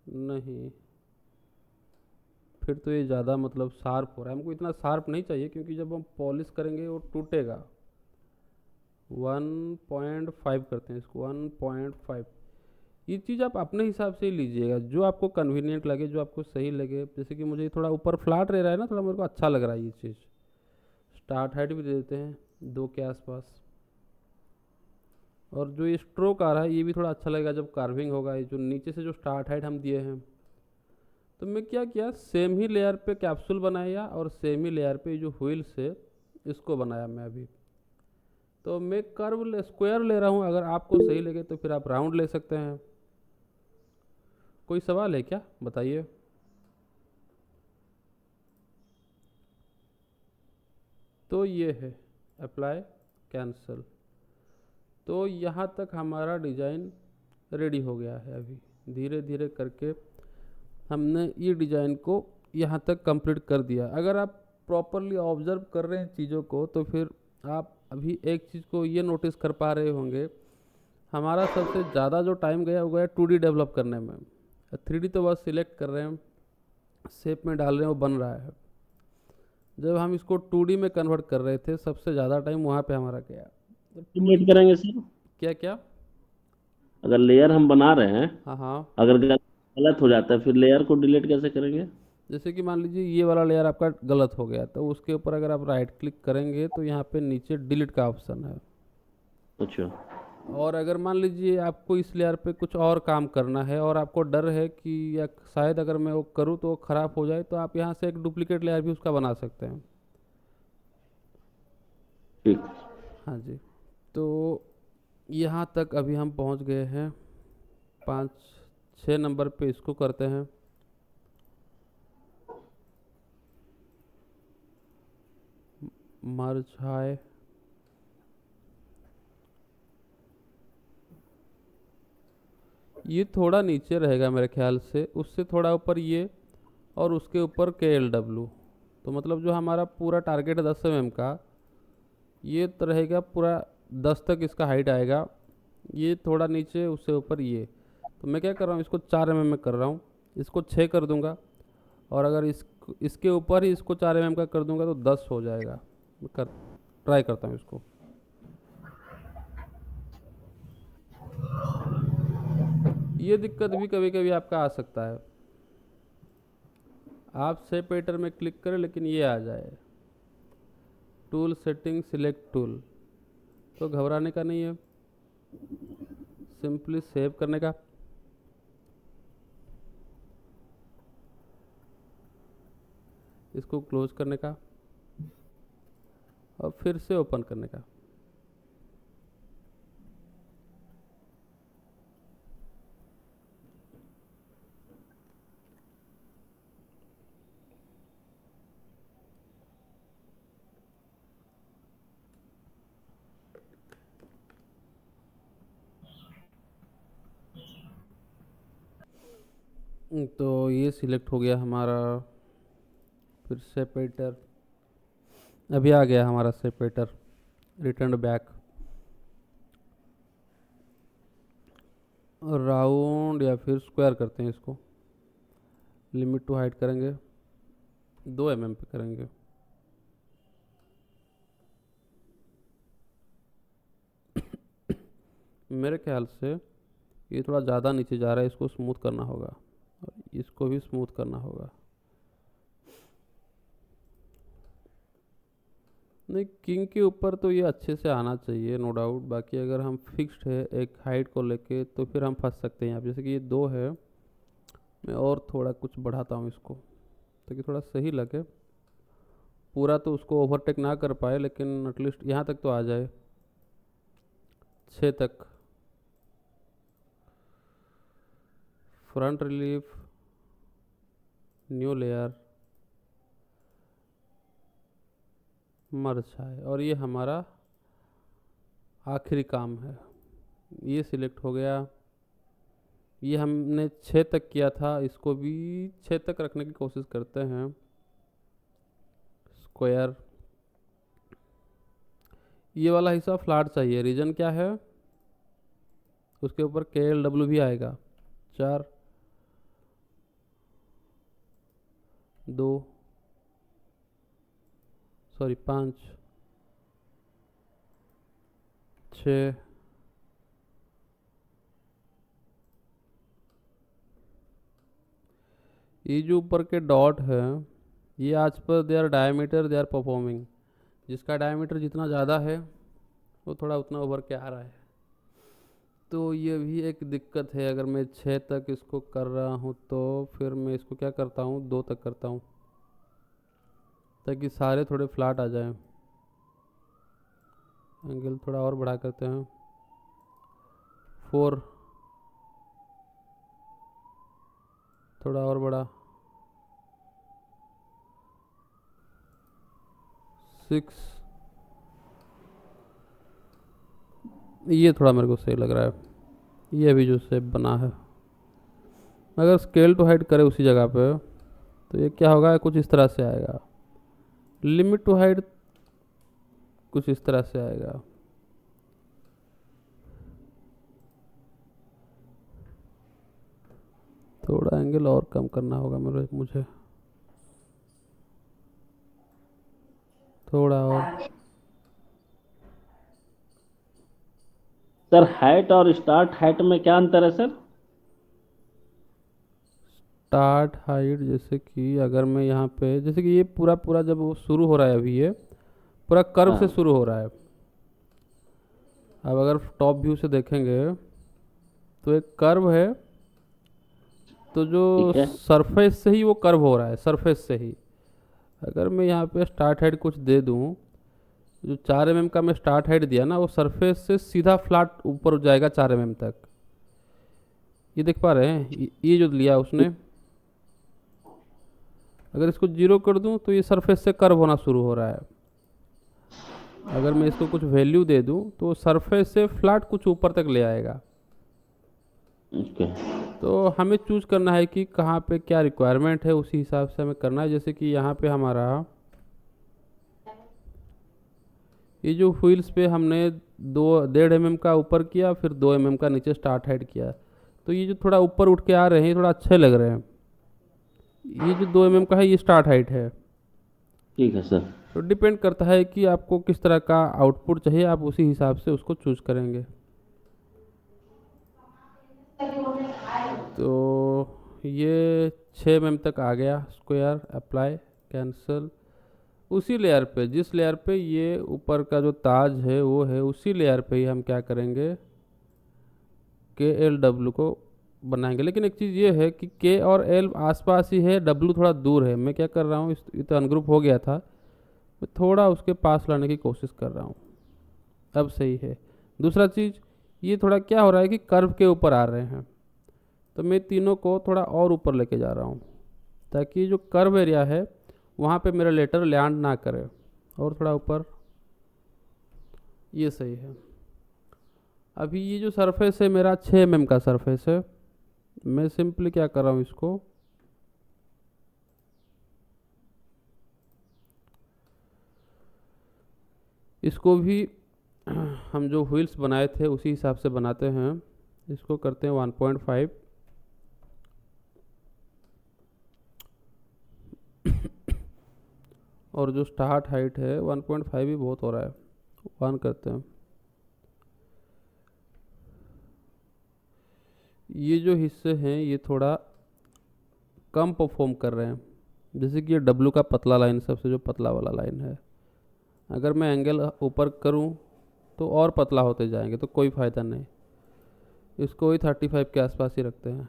नहीं, फिर तो ये ज़्यादा मतलब शार्प हो रहा है। हमको इतना शार्प नहीं चाहिए, क्योंकि जब हम पॉलिश करेंगे वो टूटेगा। 1.5 करते हैं इसको, 1.5। ये चीज़ आप अपने हिसाब से ही लीजिएगा, जो आपको कन्वीनियंट लगे, जो आपको सही लगे। जैसे कि मुझे थोड़ा ऊपर फ्लैट रह रहा है ना, थोड़ा मेरे को अच्छा लग रहा है ये चीज़। स्टार्ट हाइट भी दे देते हैं 2 के आसपास। और जो ये स्ट्रोक आ रहा है ये भी थोड़ा अच्छा लगेगा जब कार्विंग होगा। ये जो नीचे से जो स्टार्ट हाइट हम दिए हैं, तो मैं क्या किया, सेम ही लेयर पे कैप्सूल बनाया और सेम ही लेयर पे जो व्हील्स है इसको बनाया मैं अभी। तो मैं कर्व स्क्वायर ले रहा हूँ, अगर आपको सही लगे तो फिर आप राउंड ले सकते हैं। कोई सवाल है क्या, बताइए। तो ये है अप्लाई, कैंसल। तो यहाँ तक हमारा डिज़ाइन रेडी हो गया है। अभी धीरे धीरे करके हमने ये डिज़ाइन को यहाँ तक कंप्लीट कर दिया। अगर आप प्रॉपरली ऑब्जर्व कर रहे हैं चीज़ों को, तो फिर आप अभी एक चीज़ को ये नोटिस कर पा रहे होंगे, हमारा सबसे ज़्यादा जो टाइम गया वो गया 2D डेवलप करने में। 3D तो बस सिलेक्ट कर रहे हैं, शेप में डाल रहे हैं, वो बन रहा है। जब हम इसको 2D में कन्वर्ट कर रहे थे, सबसे ज़्यादा टाइम वहाँ पे हमारा गया। डिलीट करेंगे सर? क्या क्या? अगर लेयर हम बना रहे हैं, हाँ हाँ। अगर गलत हो जाता है, फिर लेयर को डिलीट कैसे करेंगे? जैसे कि मान लीजिए ये वाला लेयर आपका गलत हो गया, तो उसके ऊपर अगर आप राइट क्लिक करेंगे तो यहाँ पे नीचे डिलीट का ऑप्शन है। अच्छा। और अगर मान लीजिए आपको इस लेयर पे कुछ और काम करना है और आपको डर है कि या शायद अगर मैं वो करूँ तो वो ख़राब हो जाए, तो आप यहाँ से एक डुप्लीकेट लेयर भी उसका बना सकते हैं। ठीक। हाँ जी। तो यहाँ तक अभी हम पहुँच गए हैं। 5 6 नंबर पे इसको करते हैं। मर्ज हाई, ये थोड़ा नीचे रहेगा मेरे ख्याल से, उससे थोड़ा ऊपर ये, और उसके ऊपर KLW। तो मतलब जो हमारा पूरा टारगेट है 10 mm का, ये तो रहेगा पूरा 10 तक इसका हाइट आएगा। ये थोड़ा नीचे, उससे ऊपर ये। तो मैं क्या कर रहा हूँ, इसको 4 mm में कर रहा हूँ, इसको 6 कर दूंगा। और अगर इसके ऊपर ही इसको 4 mm का कर दूंगा तो 10 हो जाएगा। मैं कर ट्राई करता हूँ इसको। ये दिक्कत भी कभी कभी आपका आ सकता है, आप सेपरेटर में क्लिक करें लेकिन ये आ जाए टूल सेटिंग सिलेक्ट टूल। तो घबराने का नहीं है, सिंपली सेव करने का, इसको क्लोज करने का और फिर से ओपन करने का। तो ये सिलेक्ट हो गया हमारा। फिर सेपरेटर अभी आ गया हमारा सेपरेटर, रिटर्न बैक। राउंड या फिर स्क्वायर करते हैं इसको। लिमिट टू हाइट करेंगे 2 mm पे करेंगे। मेरे ख्याल से ये थोड़ा ज़्यादा नीचे जा रहा है, इसको स्मूथ करना होगा और इसको भी स्मूथ करना होगा। नहीं, किंग के ऊपर तो ये अच्छे से आना चाहिए, नो डाउट। बाकी अगर हम फिक्स्ड है एक हाइट को लेके तो फिर हम फंस सकते हैं यहाँ पे। जैसे कि ये 2 है, मैं और थोड़ा कुछ बढ़ाता हूँ इसको ताकि थोड़ा सही लगे। पूरा तो उसको ओवरटेक ना कर पाए, लेकिन एटलीस्ट यहाँ तक तो आ जाए, 6 तक। Front relief, new layer, merge है, और ये हमारा आखिरी काम है। ये सिलेक्ट हो गया। ये हमने 6 तक किया था, इसको भी 6 तक रखने की कोशिश करते हैं। स्क्वायर, ये वाला हिस्सा फ्लैट चाहिए। रीजन क्या है, उसके ऊपर KLW भी आएगा। 4 2 सॉरी 5 6 ये जो ऊपर के डॉट है, ये आज पर they are diameter, they are performing. जिसका डायमीटर जितना ज़्यादा है वो थोड़ा उतना उभर के आ रहा है। तो ये भी एक दिक्कत है। अगर मैं 6 तक इसको कर रहा हूँ तो फिर मैं इसको क्या करता हूँ, 2 तक करता हूँ ताकि सारे थोड़े फ्लैट आ जाएं। एंगल थोड़ा और बढ़ा करते हैं, 4, थोड़ा और बढ़ा, 6। ये थोड़ा मेरे को सही लग रहा है। ये भी जो शेप बना है, अगर स्केल टू हाइट करे उसी जगह पे तो ये क्या होगा, कुछ इस तरह से आएगा। लिमिट टू हाइट कुछ इस तरह से आएगा। थोड़ा एंगल और कम करना होगा मुझे, थोड़ा और। सर हाइट और स्टार्ट हाइट में क्या अंतर है सर? स्टार्ट हाइट जैसे कि अगर मैं यहाँ पे, जैसे कि ये पूरा पूरा जब वो शुरू हो रहा है, अभी ये पूरा कर्व से हाँ शुरू हो रहा है। अब अगर टॉप व्यू से देखेंगे तो एक कर्व है, तो जो ठीक है। सरफेस से ही वो कर्व हो रहा है, सरफेस से ही। अगर मैं यहाँ पे स्टार्ट हाइट कुछ दे दूँ, जो 4 mm का मैं स्टार्ट हाइट दिया ना, वो सरफेस से सीधा फ्लैट ऊपर जाएगा 4 mm तक। ये देख पा रहे हैं, ये जो लिया उसने, अगर इसको 0 कर दूं तो ये सरफेस से कर्व होना शुरू हो रहा है। अगर मैं इसको कुछ वैल्यू दे दूं तो सरफेस से फ्लैट कुछ ऊपर तक ले आएगा। ओके। तो हमें चूज करना है कि कहाँ पे क्या रिक्वायरमेंट है, उसी हिसाब से हमें करना है। जैसे कि यहाँ पे हमारा ये जो व्हील्स पे हमने 1.5 mm का ऊपर किया, फिर 2 mm का नीचे स्टार्ट हाइट किया, तो ये जो थोड़ा ऊपर उठ के आ रहे हैं, ये थोड़ा अच्छे लग रहे हैं। ये जो 2 mm का है, ये स्टार्ट हाइट है। ठीक है सर। तो डिपेंड करता है कि आपको किस तरह का आउटपुट चाहिए, आप उसी हिसाब से उसको चूज करेंगे। तो ये 6 mm तक आ गया स्क्वायर, अप्लाई, कैंसिल। उसी लेयर पे, जिस लेयर पे ये ऊपर का जो ताज है वो है, उसी लेयर पे ही हम क्या करेंगे, के एल डब्ल्यू को बनाएंगे। लेकिन एक चीज़ ये है कि के और एल आसपास ही है, डब्ल्यू थोड़ा दूर है। मैं क्या कर रहा हूँ, ये तो अनग्रुप हो गया था, मैं थोड़ा उसके पास लाने की कोशिश कर रहा हूँ। अब सही है। दूसरा चीज़, ये थोड़ा क्या हो रहा है कि कर्व के ऊपर आ रहे हैं, तो मैं तीनों को थोड़ा और ऊपर लेके जा रहा हूँ ताकि जो कर्व एरिया है वहाँ पे मेरा लेटर लैंड ना करे। और थोड़ा ऊपर, ये सही है। अभी ये जो सरफेस है मेरा 6 mm का सरफेस है, मैं सिंपली क्या कर रहा हूँ, इसको भी हम जो व्हील्स बनाए थे उसी हिसाब से बनाते हैं। इसको करते हैं 1.5, और जो स्टार्ट हाइट है 1.5 भी बहुत हो रहा है, 1 करते हैं। ये जो हिस्से हैं ये थोड़ा कम परफॉर्म कर रहे हैं। जैसे कि ये डब्लू का पतला लाइन, सबसे जो पतला वाला लाइन है, अगर मैं एंगल ऊपर करूं तो और पतला होते जाएंगे, तो कोई फ़ायदा नहीं। इसको ही 35 के आसपास ही रखते हैं।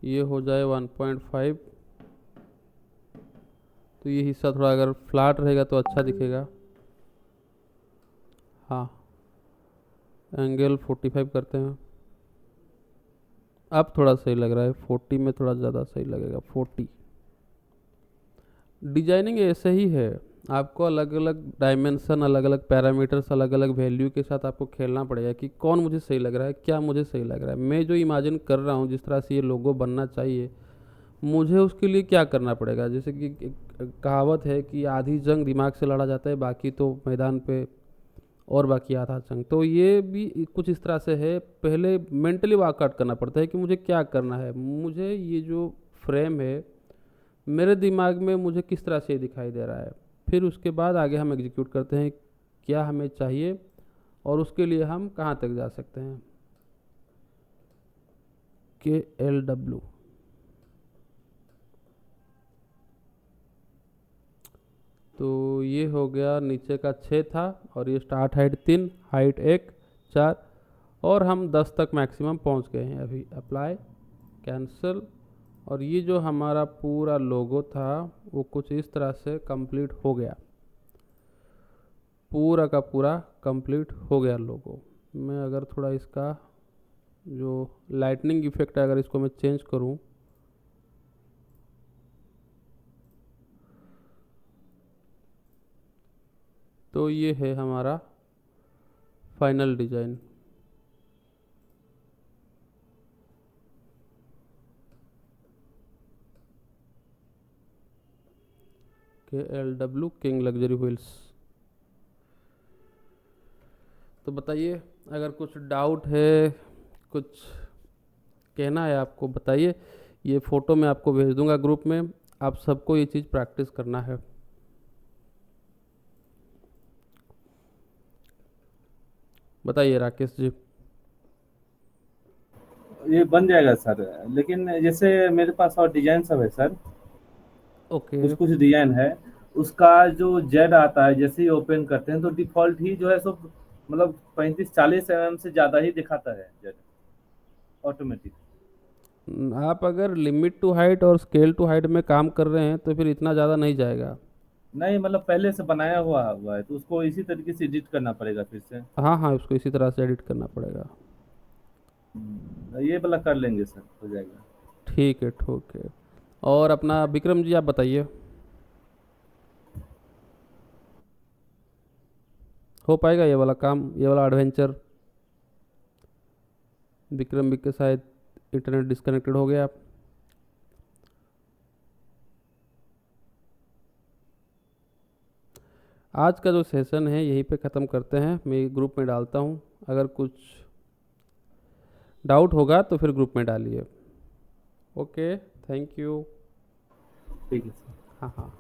ये हो जाए 1.5। तो ये हिस्सा थोड़ा अगर फ्लैट रहेगा तो अच्छा दिखेगा। हाँ, एंगल 45 करते हैं। अब थोड़ा सही लग रहा है, 40 में थोड़ा ज़्यादा सही लगेगा, 40। डिजाइनिंग ऐसे ही है, आपको अलग अलग डायमेंशन, अलग अलग पैरामीटर्स, अलग अलग वैल्यू के साथ आपको खेलना पड़ेगा कि कौन मुझे सही लग रहा है, क्या मुझे सही लग रहा है। मैं जो इमेजिन कर रहा हूँ जिस तरह से ये लोगो बनना चाहिए, मुझे उसके लिए क्या करना पड़ेगा। जैसे कि एक कहावत है कि आधी जंग दिमाग से लड़ा जाता है, बाकी तो मैदान पे और बाकी आधा जंग। तो ये भी कुछ इस तरह से है, पहले मेंटली वर्कआउट करना पड़ता है कि मुझे क्या करना है, मुझे ये जो फ्रेम है मेरे दिमाग में मुझे किस तरह से दिखाई दे रहा है। फिर उसके बाद आगे हम एग्जीक्यूट करते हैं क्या हमें चाहिए और उसके लिए हम कहाँ तक जा सकते हैं। KLW। तो ये हो गया, नीचे का 6 था और ये स्टार्ट हाइट 3, हाइट 1, 4 और हम 10 तक मैक्सिमम पहुंच गए हैं अभी। Apply, cancel. और ये जो हमारा पूरा लोगो था वो कुछ इस तरह से कंप्लीट हो गया, पूरा का पूरा कंप्लीट हो गया लोगो। मैं अगर थोड़ा इसका जो लाइटनिंग इफेक्ट है अगर इसको मैं चेंज करूं, तो ये है हमारा final design. KLW king luxury wheels. तो बताइए, अगर कुछ डाउट है, कुछ कहना है आपको, बताइए। ये फ़ोटो मैं आपको भेज दूंगा ग्रुप में, आप सबको ये चीज़ प्रैक्टिस करना है। बताइए राकेश जी। ये बन जाएगा सर, लेकिन जैसे मेरे पास और डिजाइन सब है सर, ओके। कुछ कुछ डिजाइन है। उसका जो जेड आता है, जैसे ही ओपन करते हैं तो डिफॉल्ट ही जो है सो मतलब 35-40 mm से ज्यादा ही दिखाता है जेड, ऑटोमेटिक। आप अगर लिमिट टू हाइट और स्केल टू हाइट में काम कर रहे हैं तो फिर इतना ज़्यादा नहीं जाएगा। नहीं मतलब पहले से बनाया हुआ है तो उसको इसी तरीके से एडिट करना पड़ेगा फिर से। हाँ हाँ, उसको इसी तरह से एडिट करना पड़ेगा। ये वाला कर लेंगे सर, हो जाएगा। ठीक है, ठीक है। और अपना विक्रम जी आप बताइए, हो पाएगा ये वाला काम, ये वाला एडवेंचर? विक्रम भी के शायद इंटरनेट डिस्कनेक्टेड हो गया। आज का जो सेशन है यहीं पे ख़त्म करते हैं, मैं ग्रुप में डालता हूँ। अगर कुछ डाउट होगा तो फिर ग्रुप में डालिए। Okay, thank you. ठीक है सर। हाँ हाँ।